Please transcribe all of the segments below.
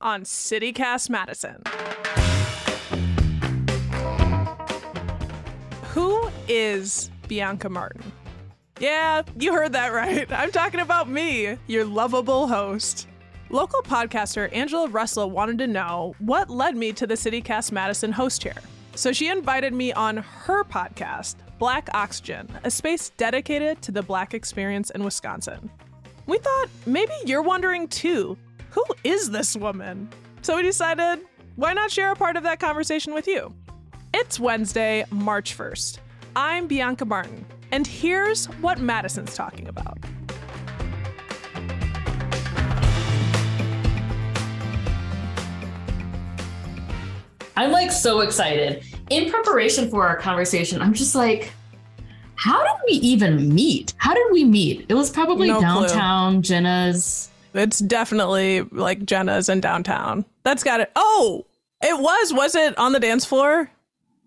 on CityCast Madison. Who is Bianca Martin? Yeah, you heard that right. I'm talking about me, your lovable host. Local podcaster Angela Russell wanted to know what led me to the CityCast Madison host chair. So she invited me on her podcast, Black Oxygen, a space dedicated to the Black experience in Wisconsin. We thought maybe you're wondering too, who is this woman? So we decided, why not share a part of that conversation with you? It's Wednesday, March 1st. I'm Bianca Martin, and here's what Madison's talking about. I'm like so excited. In preparation for our conversation, I'm just like, how did we even meet? How did we meet? It was probably downtown, Jenna's. It's definitely like Jenna's in downtown. That's got it. Oh, it was it on the dance floor?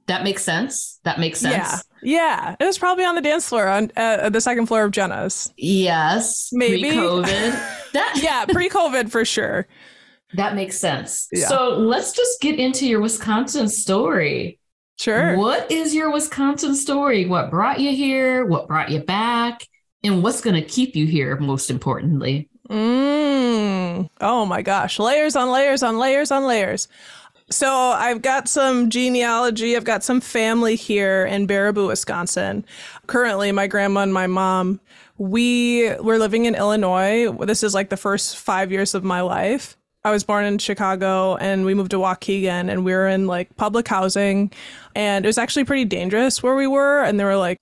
That makes sense. That makes sense. Yeah. It was probably on the dance floor on the second floor of Jenna's. Yes. Maybe. Pre-COVID. Yeah, pre-COVID for sure. That makes sense. Yeah. So let's just get into your Wisconsin story. Sure. What is your Wisconsin story? What brought you here? What brought you back? And what's going to keep you here, most importantly? Oh my gosh. Layers on layers on layers on layers. So I've got some genealogy. I've got some family here in Baraboo, Wisconsin. Currently, my grandma and my mom, we were living in Illinois. This is like the first 5 years of my life. I was born in Chicago and we moved to Waukegan and we were in like public housing, and it was actually pretty dangerous where we were. And there were like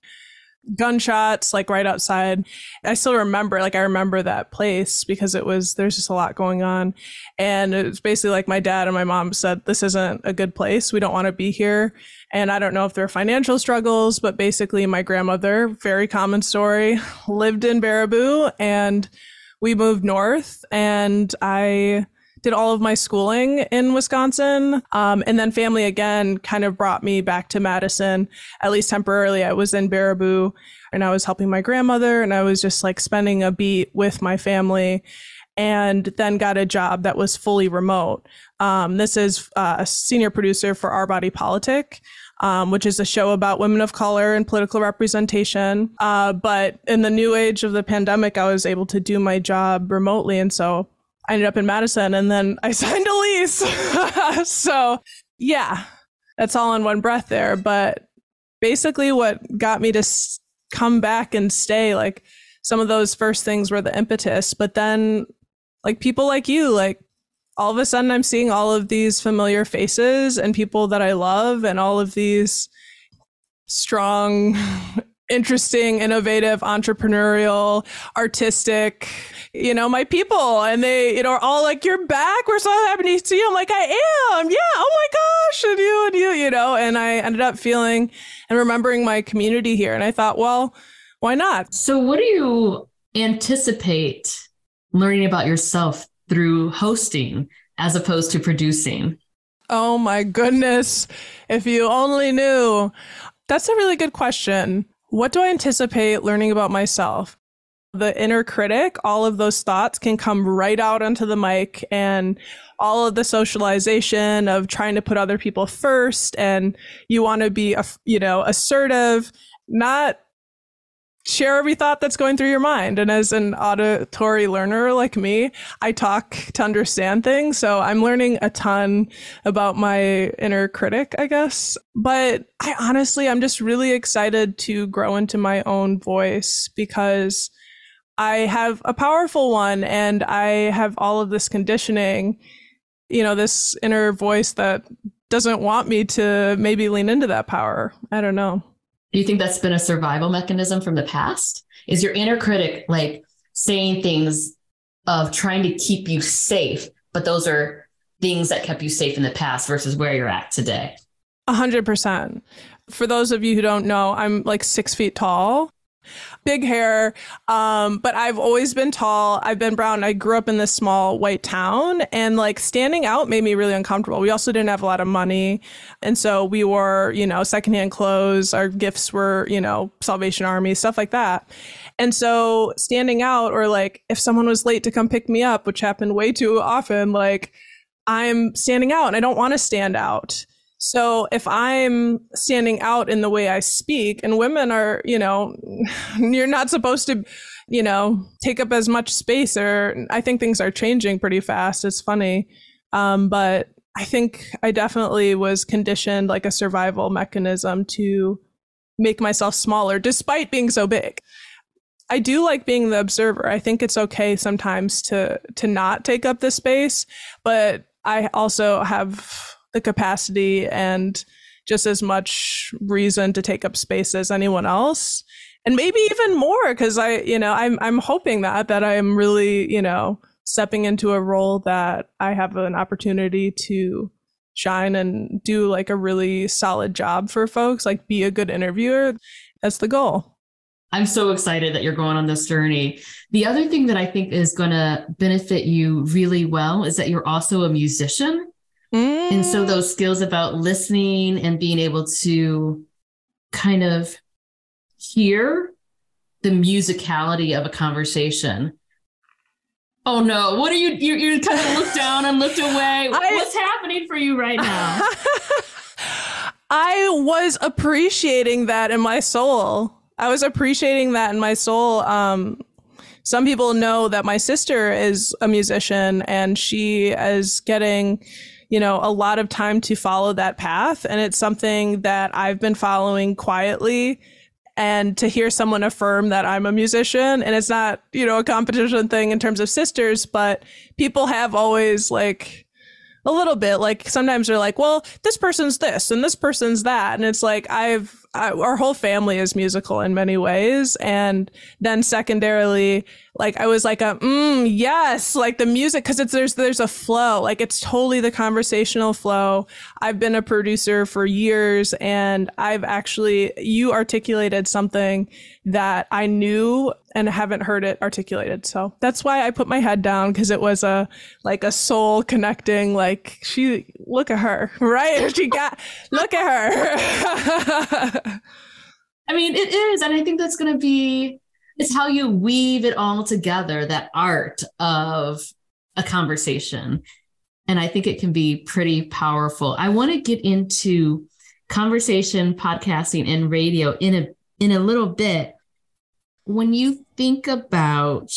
gunshots like right outside. I still remember, I remember that place because there's just a lot going on. And it was basically like my dad and my mom said, this isn't a good place. We don't want to be here. And I don't know if there are financial struggles, but basically my grandmother, very common story, lived in Baraboo, and we moved north, and I did all of my schooling in Wisconsin. And then family again kind of brought me back to Madison, at least temporarily. I was in Baraboo and I was helping my grandmother, and I was just like spending a beat with my family, and then got a job that was fully remote. This is a senior producer for Our Body Politic, which is a show about women of color and political representation. But in the new age of the pandemic, I was able to do my job remotely. And so I ended up in Madison, and then I signed a lease. So yeah, that's all in one breath there. But basically what got me to come back and stay, like some of those first things were the impetus, but then like people like you, like all of a sudden I'm seeing all of these familiar faces and people that I love, and all of these strong, interesting, innovative, entrepreneurial, artistic, my people. And they, are all like, you're back. We're so happy to see you. I'm like, I am. Yeah. Oh my gosh. And you, and I ended up feeling and remembering my community here. And I thought, well, why not? So what do you anticipate learning about yourself through hosting as opposed to producing? Oh my goodness. If you only knew. That's a really good question. What do I anticipate learning about myself? The inner critic, all of those thoughts can come right out onto the mic, and all of the socialization of trying to put other people first, and you want to be, assertive, not share every thought that's going through your mind. And as an auditory learner like me, I talk to understand things. So I'm learning a ton about my inner critic, I guess. But I'm just really excited to grow into my own voice, because I have a powerful one, and I have all of this conditioning, this inner voice that doesn't want me to maybe lean into that power. I don't know. Do you think that's been a survival mechanism from the past? Is your inner critic like saying things of trying to keep you safe, but those are things that kept you safe in the past versus where you're at today? 100%. For those of you who don't know, I'm like 6 feet tall. Big hair, but I've always been tall. I've been brown. I grew up in this small white town, and like standing out made me really uncomfortable. We also didn't have a lot of money. And so we wore, secondhand clothes. Our gifts were, Salvation Army, stuff like that. And so standing out, or like if someone was late to come pick me up, which happened way too often, like I'm standing out and I don't want to stand out. So if I'm standing out in the way I speak, and women are, you're not supposed to, take up as much space, or I think things are changing pretty fast. It's funny. But I think I definitely was conditioned like a survival mechanism to make myself smaller despite being so big. I do like being the observer. I think it's okay sometimes to not take up the space, but I also have the capacity and just as much reason to take up space as anyone else, and maybe even more, because I'm hoping that I'm really stepping into a role that I have an opportunity to shine and do like a really solid job for folks, like be a good interviewer. That's the goal. I'm so excited that you're going on this journey. The other thing that I think is going to benefit you really well is that you're also a musician. And so those skills about listening and being able to kind of hear the musicality of a conversation. Oh no, what are you kind of looked down and looked away. What's happening for you right now? I was appreciating that in my soul. Some people know that my sister is a musician, and she is getting, a lot of time to follow that path. And it's something that I've been following quietly. And to hear someone affirm that I'm a musician, and it's not, a competition thing in terms of sisters, but people have always like a little bit, like sometimes they're like, well, this person's this and this person's that. And it's like, our whole family is musical in many ways. And then secondarily, like I was like, yes, like the music, because there's a flow, like it's totally the conversational flow. I've been a producer for years, and you articulated something that I knew and haven't heard it articulated. So that's why I put my head down, because it was a soul connecting, like look at her, right? Look at her. I mean, it is. And I think that's going to be, it's how you weave it all together, that art of a conversation. And I think it can be pretty powerful. I want to get into conversation, podcasting, and radio in a little bit. When you think about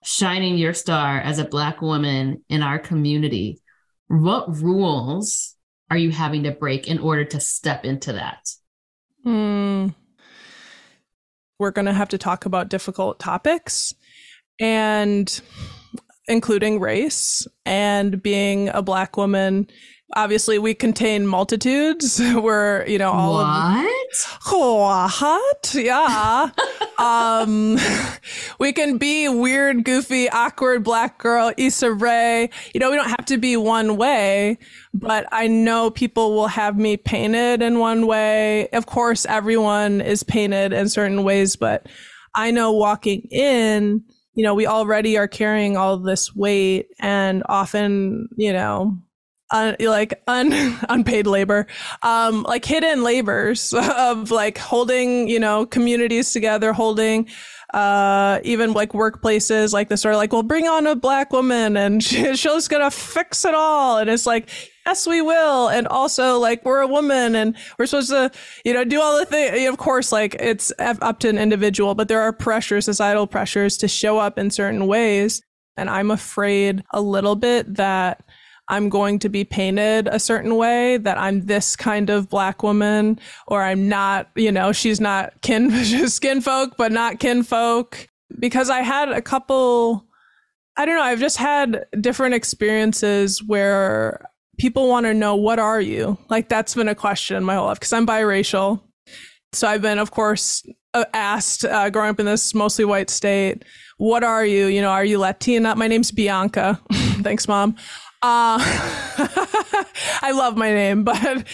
shining your star as a Black woman in our community, what rules are you having to break in order to step into that? We're going to have to talk about difficult topics, and including race and being a Black woman. Obviously, we contain multitudes. We're, all what? Yeah. We can be weird, goofy, awkward Black girl, Issa Rae. We don't have to be one way, but I know people will have me painted in one way. Of course, everyone is painted in certain ways, but I know walking in, we already are carrying all this weight, and often, unpaid labor, like hidden labors of like holding, communities together, holding, even like workplaces, like the sort of like, well, bring on a Black woman and she's just gonna fix it all. And it's like, yes, we will. And also like, we're a woman and we're supposed to, do all the things. Of course, like it's up to an individual, but there are pressures, societal pressures to show up in certain ways. And I'm afraid a little bit that I'm going to be painted a certain way, that I'm this kind of Black woman, or I'm not, she's not she's skin folk, but not kin folk. Because I had a couple, I've just had different experiences where people want to know, what are you? Like, that's been a question my whole life, because I'm biracial. So I've been, of course, asked growing up in this mostly white state, what are you? Are you Latina? My name's Bianca. Thanks, Mom. I love my name, but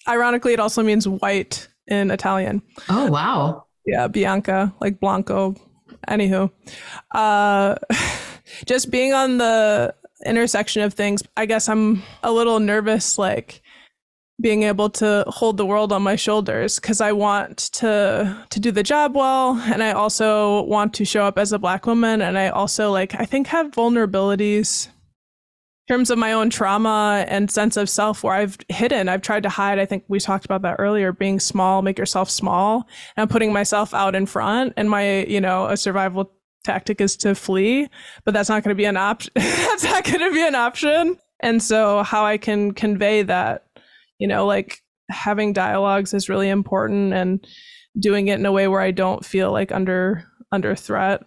ironically, it also means white in Italian. Oh, wow. Yeah, Bianca, like Blanco. Anywho, just being on the intersection of things, I guess I'm a little nervous, like being able to hold the world on my shoulders, because I want to do the job well, and I also want to show up as a Black woman, and I also I think have vulnerabilities terms of my own trauma and sense of self where I've tried to hide. I think we talked about that earlier, being small, make yourself small. And I'm putting myself out in front, and a survival tactic is to flee, but that's not going to be an option. That's not going to be an option. And so how I can convey that, like having dialogues is really important, and doing it in a way where I don't feel like under threat.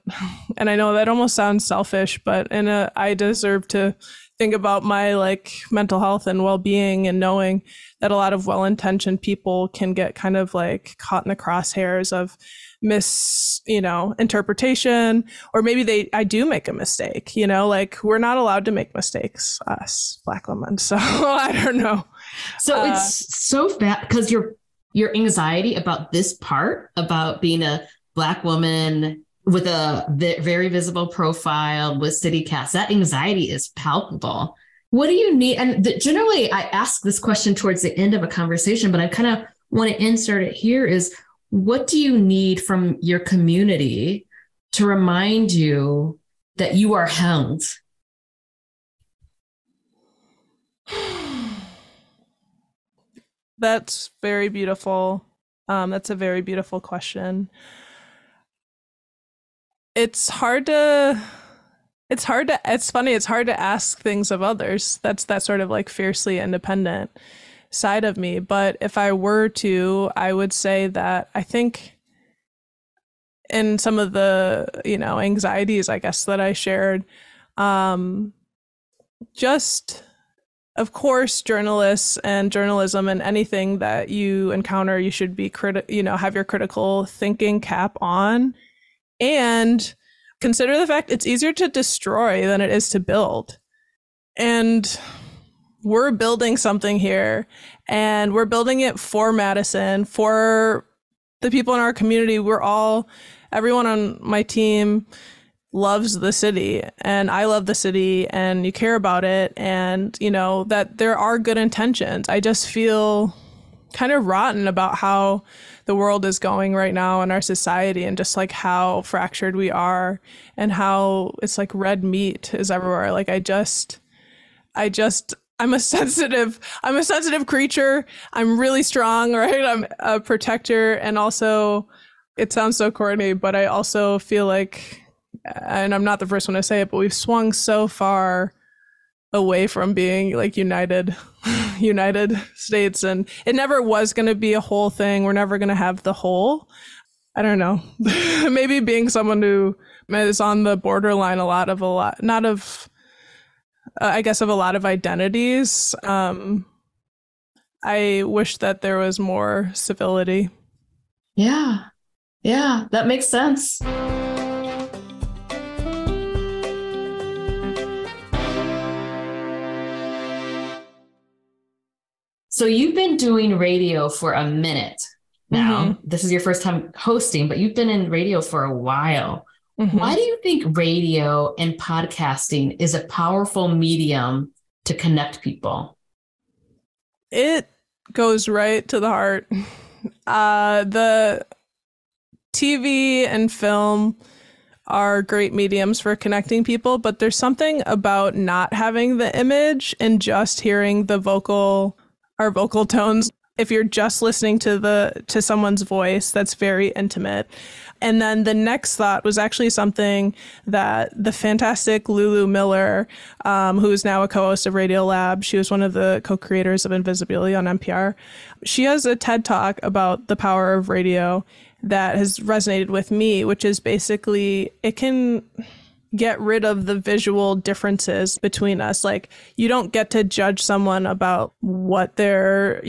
And I know that almost sounds selfish, but I deserve to think about my like mental health and well-being, and knowing that a lot of well-intentioned people can get kind of like caught in the crosshairs of interpretation, or maybe I do make a mistake, like we're not allowed to make mistakes, us Black women. So I don't know. So it's so bad because your anxiety about this part, about being a Black woman with a very visible profile with city cats, that anxiety is palpable. What do you need? And generally I ask this question towards the end of a conversation, but I kind of want to insert it here is, what do you need from your community to remind you that you are held? That's very beautiful. That's a very beautiful question. It's funny. It's hard to ask things of others. That's that sort of like fiercely independent side of me. But if I were to, I would say that I think in some of the, anxieties, I guess, that I shared, just, of course, journalists and journalism and anything that you encounter, you should be have your critical thinking cap on, and consider the fact it's easier to destroy than it is to build. And we're building something here, and we're building it for Madison, for the people in our community. Everyone on my team loves the city, and I love the city, and you care about it, and that there are good intentions. I just feel kind of rotten about how the world is going right now in our society, and just like how fractured we are, and how it's like red meat is everywhere. Like I'm a sensitive creature. I'm really strong, right? I'm a protector. And also, it sounds so corny, but I also feel like, and I'm not the first one to say it, but we've swung so far away from being like United States, and it never was going to be a whole thing. We're never going to have the whole. I don't know. Maybe being someone who is on the borderline of a lot of identities. I wish that there was more civility. Yeah, that makes sense. So you've been doing radio for a minute now. Mm-hmm. This is your first time hosting, but you've been in radio for a while. Mm-hmm. Why do you think radio and podcasting is a powerful medium to connect people? It goes right to the heart. The TV and film are great mediums for connecting people, but there's something about not having the image and just hearing our vocal tones. If you're just listening to someone's voice, that's very intimate. And then the next thought was actually something that the fantastic Lulu Miller, who is now a co-host of Radio Lab, she was one of the co-creators of Invisibility on NPR. She has a TED Talk about the power of radio that has resonated with me, which is basically it can get rid of the visual differences between us. Like, you don't get to judge someone about what their,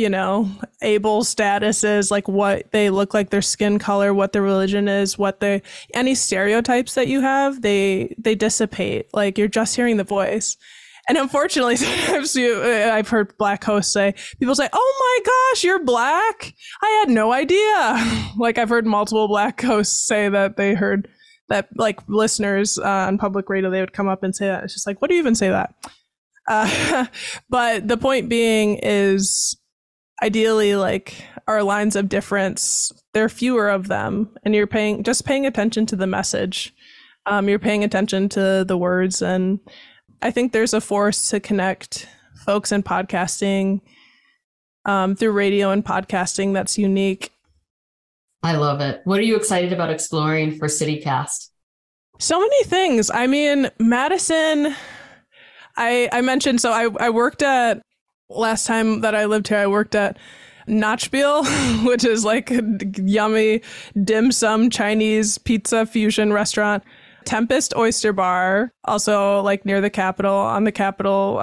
able status is, like what they look like, their skin color, what their religion is, any stereotypes that you have, they dissipate. Like, you're just hearing the voice. And unfortunately, sometimes I've heard Black hosts people say, "Oh my gosh, you're Black? I had no idea." Like, I've heard multiple Black hosts say that they heard that, like, listeners on public radio, they would come up and say that. It's just like, what do you even say that? But the point being is, ideally, like, our lines of difference, there are fewer of them, and you're paying attention to the message. You're paying attention to the words, and I think there's a force to connect folks in podcasting through radio and podcasting that's unique. I love it. What are you excited about exploring for CityCast? So many things. I mean, Madison, I mentioned, so I worked at, last time that I lived here, I worked at Notchbiel, which is like a yummy dim sum Chinese pizza fusion restaurant. Tempest Oyster Bar, also like near the Capitol, on the Capitol.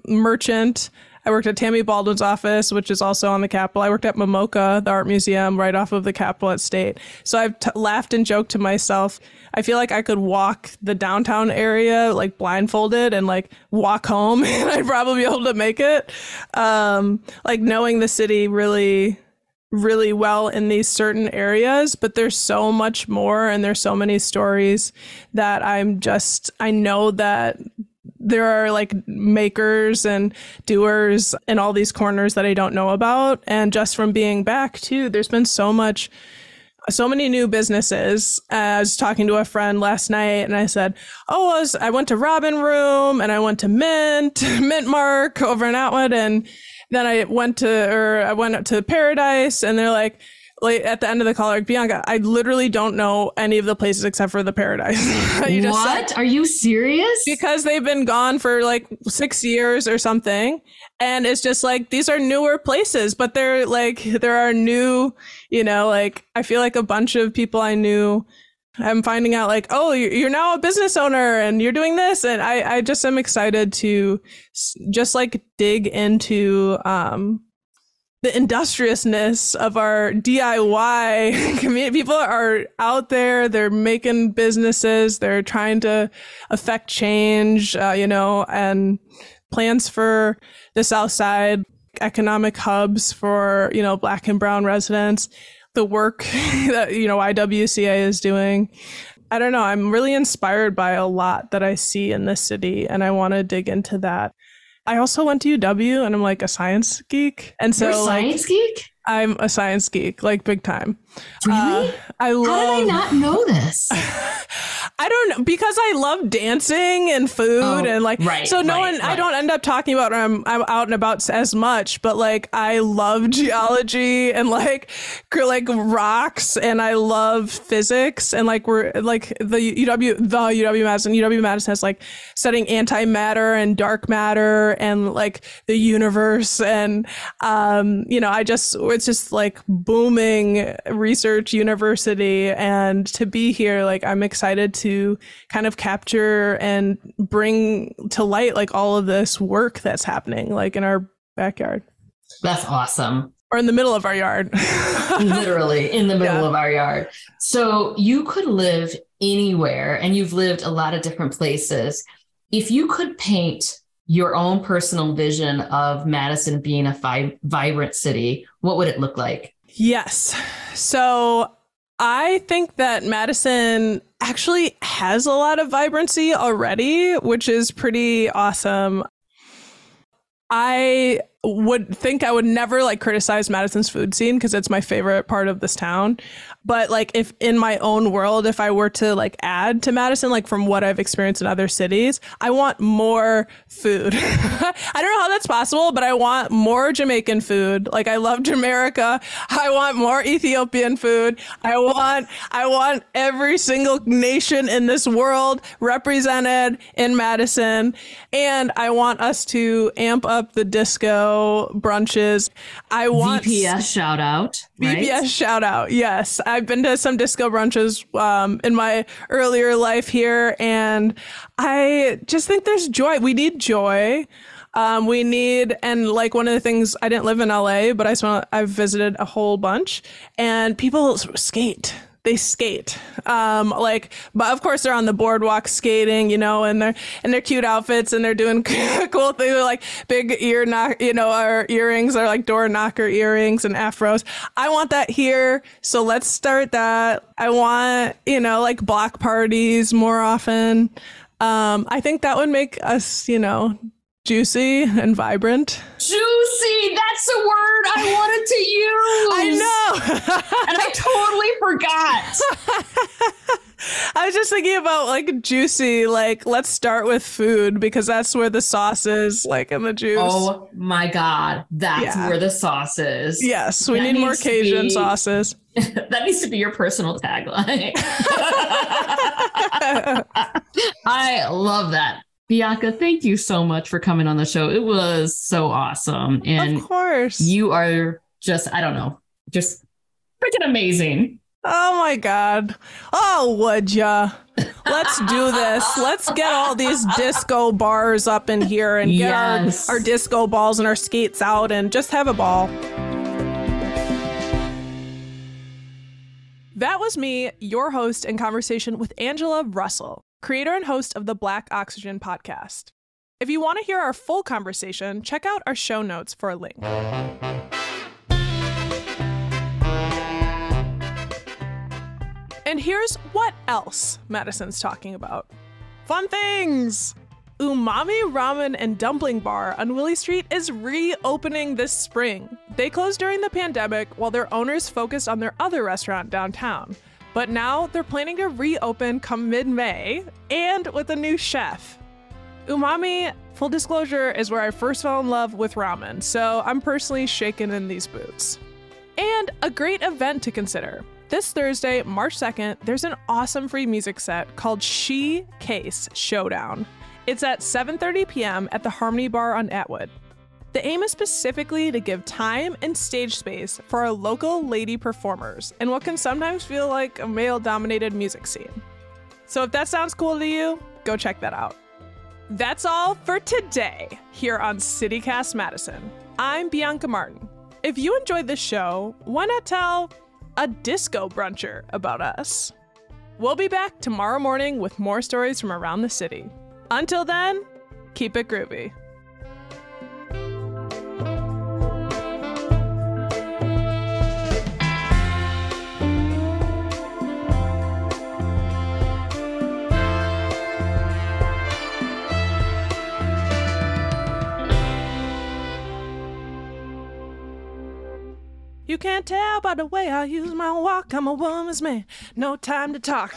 Merchant. I worked at Tammy Baldwin's office, which is also on the Capitol. I worked at Momoka, the art museum right off of the Capitol at State. So I've laughed and joked to myself. I feel like I could walk the downtown area like blindfolded and like walk home and I'd probably be able to make it. Like knowing the city really, really well in these certain areas, but there's so much more and there's so many stories that I know that there are like makers and doers in all these corners that I don't know about. And just from being back too, there's been so many new businesses. I was talking to a friend last night and I said, I went to Robin Room and I went to Mint Mark over in Atwood. And then I went to Paradise and they're like at the end of the call, like, Bianca, I literally don't know any of the places except for the Paradise. What? Are you serious? Because they've been gone for like 6 years or something. And it's just like, these are newer places, but there are new, like, I feel like a bunch of people I knew, I'm finding out like, oh, you're now a business owner and you're doing this. And I just am excited to just like dig into, the industriousness of our DIY community. People are out there, they're making businesses, they're trying to affect change, and plans for the South Side, economic hubs for, Black and brown residents, the work that, YWCA is doing. I don't know, I'm really inspired by a lot that I see in this city and I want to dig into that. I also went to UW and I'm like a science geek. And so You're a science geek? I'm a science geek, like big time. Really? How did I not know this? I don't know, because I love dancing and food and like, right, so I don't end up talking about when I'm out and about as much, but like I love geology and like rocks and I love physics and like we're like the UW Madison has like studying antimatter and dark matter and like the universe and it's just like booming research university, and to be here, like I'm excited to kind of capture and bring to light like all of this work that's happening like in our backyard. That's awesome. Or in the middle of our yard. Literally in the middle of our yard. So you could live anywhere and you've lived a lot of different places. If you could paint your own personal vision of Madison being a vibrant city, what would it look like? Yes. So I think that Madison actually has a lot of vibrancy already, which is pretty awesome. I would think I would never like criticize Madison's food scene because it's my favorite part of this town. But like if in my own world, if I were to like add to Madison, like from what I've experienced in other cities, I want more food. I don't know how that's possible, but I want more Jamaican food. Like I love Jamaica. I want more Ethiopian food. I want every single nation in this world represented in Madison. And I want us to amp up the disco brunches. I want VPS shout out. VPS shout out. Yes. I've been to some disco brunches in my earlier life here, and I just think there's joy. We need joy. And like one of the things, I didn't live in LA, but I've visited a whole bunch, and people skate. They skate. But of course they're on the boardwalk skating, and they're in their cute outfits and they're doing cool things like big or earrings or like door knocker earrings and afros. I want that here. So let's start that. I want, like block parties more often. I think that would make us, juicy and vibrant. Juicy, that's a word I wanted to use. I know. And I totally forgot. I was just thinking about like juicy, like let's start with food because that's where the sauce is, like in the juice. Oh my God. That's where the sauce is. Yes, we need more Cajun sauces. That needs to be your personal tagline. I love that. Bianca, thank you so much for coming on the show. It was so awesome. And of course, you are just, I don't know, just freaking amazing. Oh my God. Oh, would ya? Let's do this. Let's get all these disco bars up in here and get our disco balls and our skates out and just have a ball. That was me, your host, in conversation with Angela Russell, creator and host of the Black Oxygen podcast. If you want to hear our full conversation, check out our show notes for a link. And here's what else Madison's talking about. Fun things! Umami Ramen and Dumpling Bar on Willie Street is reopening this spring. They closed during the pandemic while their owners focused on their other restaurant downtown. But now they're planning to reopen come mid-May and with a new chef. Umami, full disclosure, is where I first fell in love with ramen, so I'm personally shaken in these boots. And a great event to consider. This Thursday, March 2nd, there's an awesome free music set called She Case Showdown. It's at 7:30 p.m. at the Harmony Bar on Atwood. The aim is specifically to give time and stage space for our local lady performers in what can sometimes feel like a male-dominated music scene. So if that sounds cool to you, go check that out. That's all for today here on CityCast Madison. I'm Bianca Martin. If you enjoyed this show, why not tell a disco bruncher about us? We'll be back tomorrow morning with more stories from around the city. Until then, keep it groovy. You can't tell by the way I use my walk. I'm a woman's man. No time to talk.